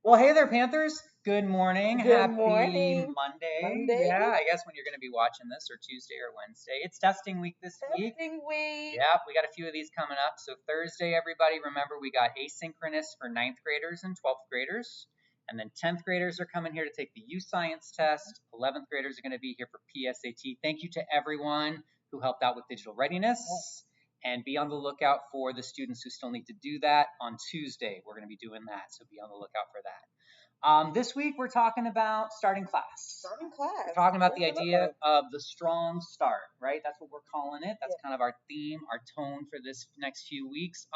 Well, hey there, Panthers. Good morning. Good Happy morning. Monday. Monday. Yeah, I guess when you're going to be watching this, or Tuesday or Wednesday. It's testing week this week. Testing week. Yeah, we got a few of these coming up. So Thursday, everybody, remember we got asynchronous for ninth graders and 12th graders. And then 10th graders are coming here to take the U Science test. 11th graders are going to be here for PSAT. Thank you to everyone who helped out with digital readiness. And be on the lookout for the students who still need to do that on Tuesday. We're going to be doing that, so be on the lookout for that. This week we're talking about starting class. Starting class. We're talking about the idea of the strong start, right? That's what we're calling it. That's kind of our theme, our tone for this next few weeks.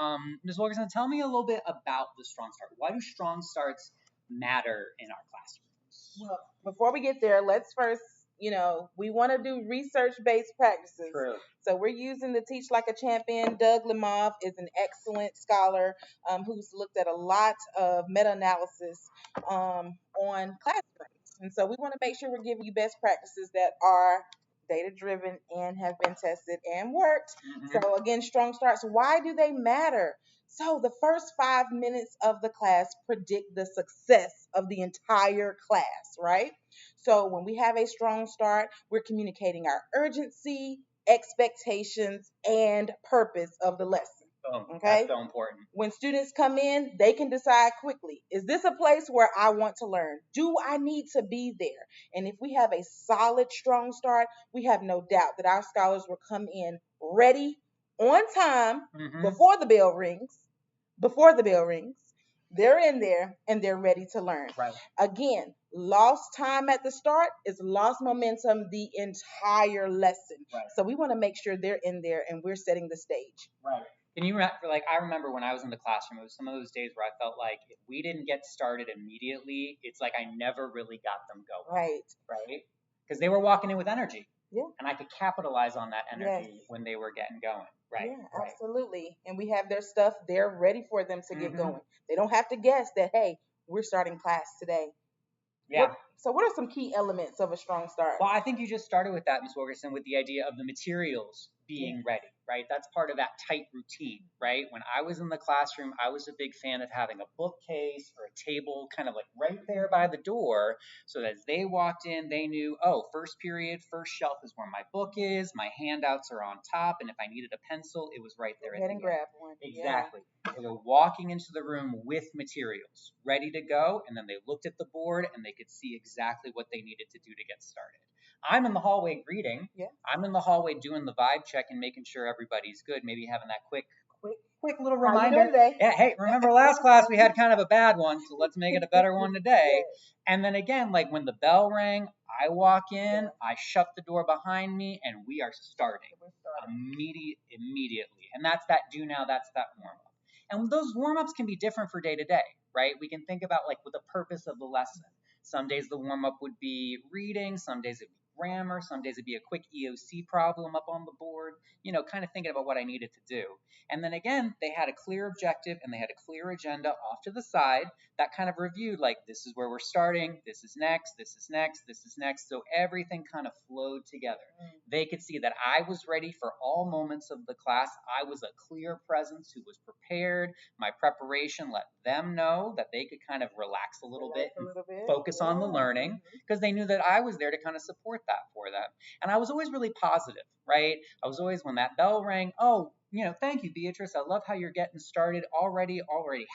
Ms. Wilkerson, tell me a little bit about the strong start. Why do strong starts matter in our classrooms? Well, before we get there, let's first, we want to do research-based practices. True. So we're using the Teach Like a Champion. Doug Lemov is an excellent scholar who's looked at a lot of meta-analysis on classrooms. And so we want to make sure we're giving you best practices that are data-driven and have been tested and worked. So again, strong starts, why do they matter? So the first 5 minutes of the class predict the success of the entire class, right? So when we have a strong start, we're communicating our urgency, expectations, and purpose of the lesson. Okay. That's so important. When students come in, they can decide quickly, is this a place where I want to learn? Do I need to be there? And if we have a solid, strong start, we have no doubt that our scholars will come in ready, on time, before the bell rings. They're in there and they're ready to learn. Right. Again, lost time at the start is lost momentum the entire lesson. Right. So we want to make sure they're in there and we're setting the stage. Right. Can you remember, I remember when I was in the classroom, it was some of those days where I felt like if we didn't get started immediately, it's like I never really got them going. Right. Because they were walking in with energy. Yeah. And I could capitalize on that energy when they were getting going. Right. Yeah, absolutely. And we have their stuff, they're ready for them to get going. They don't have to guess that, hey, we're starting class today. Yeah. So what are some key elements of a strong start? Well, I think you just started with that, Ms. Wilkerson, with the idea of the materials being ready, right? That's part of that tight routine, right? When I was in the classroom, I was a big fan of having a bookcase or a table kind of like right there by the door so that as they walked in, they knew, oh, first period, first shelf is where my book is, my handouts are on top, and if I needed a pencil, it was right there at the end. Grab one. Exactly. They were walking into the room with materials, ready to go, and then they looked at the board and they could see exactly what they needed to do to get started. I'm in the hallway greeting. Yeah. I'm in the hallway doing the vibe check and making sure everybody's good. Maybe having that quick little reminder. Yeah, hey, remember last class we had kind of a bad one, so let's make it a better one today. And then again, like when the bell rang, I walk in, I shut the door behind me, and we are starting immediately. And that's that do now, that's that warm up. And those warm ups can be different for day to day, right? We can think about like with the purpose of the lesson. Some days the warm up would be reading, some days it'd be grammar, some days it'd be a quick EOC problem up on the board, kind of thinking about what I needed to do. And then again, they had a clear objective and they had a clear agenda off to the side that kind of reviewed like, this is where we're starting, this is next, this is next, this is next. So everything kind of flowed together. They could see that I was ready for all moments of the class. I was a clear presence who was prepared. My preparation let them know that they could kind of relax a little bit and focus on the learning because they knew that I was there to kind of support that for them. And I was always really positive, right? I was always, when that bell rang, oh, thank you, Beatrice. I love how you're getting started already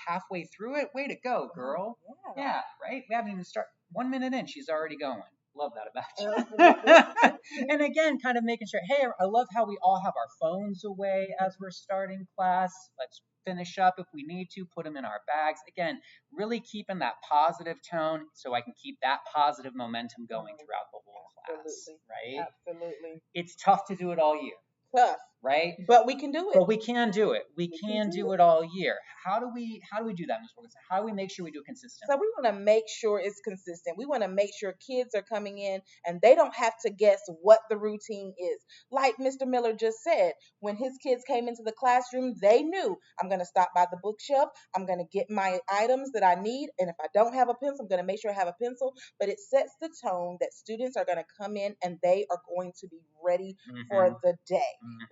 halfway through it. Way to go, girl. Yeah, right? We haven't even started. 1 minute in, she's already going. Love that about you. And again, kind of making sure, hey, I love how we all have our phones away as we're starting class. Let's finish up if we need to, put them in our bags. Again, really keeping that positive tone so I can keep that positive momentum going throughout the whole class, right? Absolutely. It's tough to do it all year. Tough. Right? But we can do it. But we can do it. We can do it all year. How do we do that, Ms. Wilkinson? How do we make sure we do it consistently? So we want to make sure it's consistent. We want to make sure kids are coming in and they don't have to guess what the routine is. Like Mr. Miller just said, when his kids came into the classroom, they knew, I'm going to stop by the bookshelf. I'm going to get my items that I need. And if I don't have a pencil, I'm going to make sure I have a pencil. But it sets the tone that students are going to come in and they are going to be ready for the day,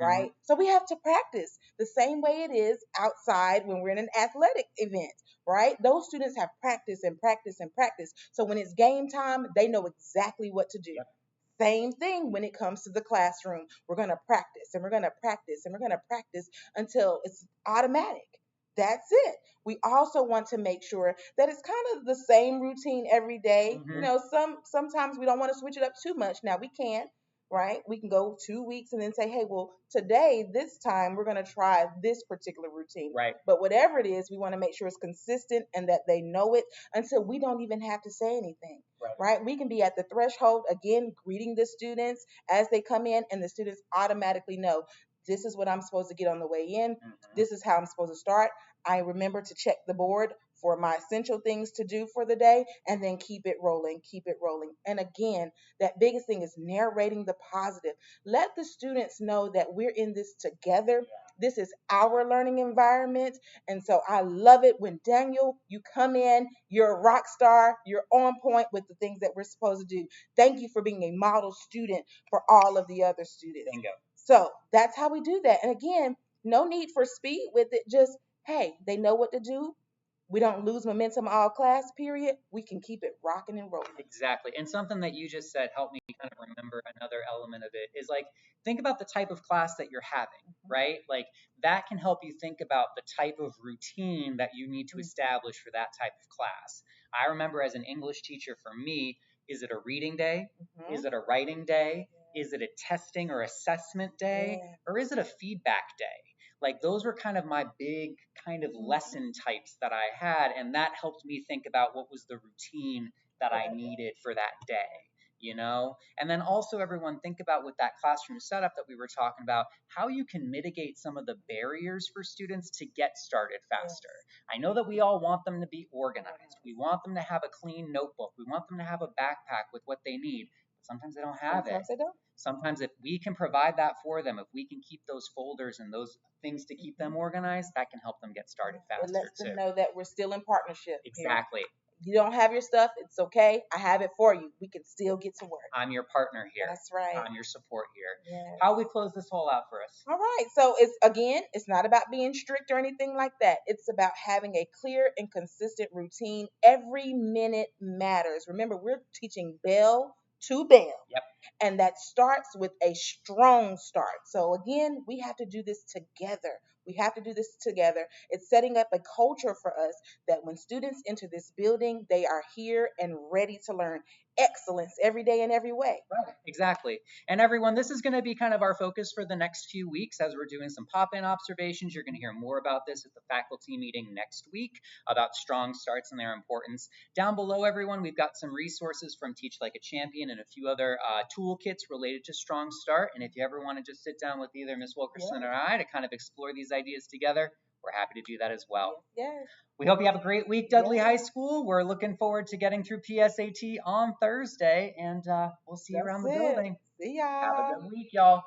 right? right? So we have to practice the same way it is outside when we're in an athletic event, right? Those students have practice and practice and practice. So when it's game time, they know exactly what to do. Yep. Same thing when it comes to the classroom. We're going to practice and we're going to practice and we're going to practice until it's automatic. That's it. We also want to make sure that it's kind of the same routine every day. You Hmm. know, sometimes we don't want to switch it up too much. Now we can, right? We can go 2 weeks and then say, hey, well, today, this time, we're going to try this particular routine. Right. But whatever it is, we want to make sure it's consistent and that they know it until we don't even have to say anything. Right. Right? We can be at the threshold again, greeting the students as they come in, and the students automatically know this is what I'm supposed to get on the way in. Hmm. This is how I'm supposed to start. I remember to check the board for my essential things to do for the day and then keep it rolling, keep it rolling. And again, that biggest thing is narrating the positive. Let the students know that we're in this together. This is our learning environment. And so I love it when Daniel, you come in, you're a rock star, you're on point with the things that we're supposed to do. Thank you for being a model student for all of the other students. Bingo. So that's how we do that. And again, no need for speed with it. Just, hey, they know what to do. We don't lose momentum all class period. We can keep it rocking and rolling. Exactly. And something that you just said helped me kind of remember another element of it is like, think about the type of class that you're having, right? Like, that can help you think about the type of routine that you need to establish for that type of class. I remember as an English teacher, for me, is it a reading day? Mhm. Is it a writing day? Is it a testing or assessment day? Yeah. Or is it a feedback day? Like, those were kind of my big kind of lesson types that I had. And that helped me think about what was the routine that I needed for that day, you know? And then also, everyone, think about with that classroom setup that we were talking about, how you can mitigate some of the barriers for students to get started faster. I know that we all want them to be organized. We want them to have a clean notebook. We want them to have a backpack with what they need. But sometimes they don't have it. Sometimes they don't. Sometimes if we can provide that for them, if we can keep those folders and those things to keep them organized, that can help them get started It faster lets too. them know that we're still in partnership here. Exactly. You don't have your stuff, it's okay. I have it for you. We can still get to work. I'm your partner here. That's right. I'm your support here. Yes. How we close this whole out for us? All right. So it's not about being strict or anything like that. It's about having a clear and consistent routine. Every minute matters. Remember, we're teaching bell to bell. Yep. And that starts with a strong start. So again, we have to do this together. We have to do this together. It's setting up a culture for us that when students enter this building, they are here and ready to learn excellence every day in every way. Right, exactly. And everyone, this is going to be kind of our focus for the next few weeks as we're doing some pop-in observations. You're going to hear more about this at the faculty meeting next week about strong starts and their importance. Down below, everyone, we've got some resources from Teach Like a Champion and a few other toolkits related to strong start. And if you ever want to just sit down with either Miss Wilkerson or I to kind of explore these ideas together, we're happy to do that as well. Yes. We hope you have a great week, Dudley High School. We're looking forward to getting through PSAT on Thursday, and we'll see you around the building. See y'all. Have a good week, y'all.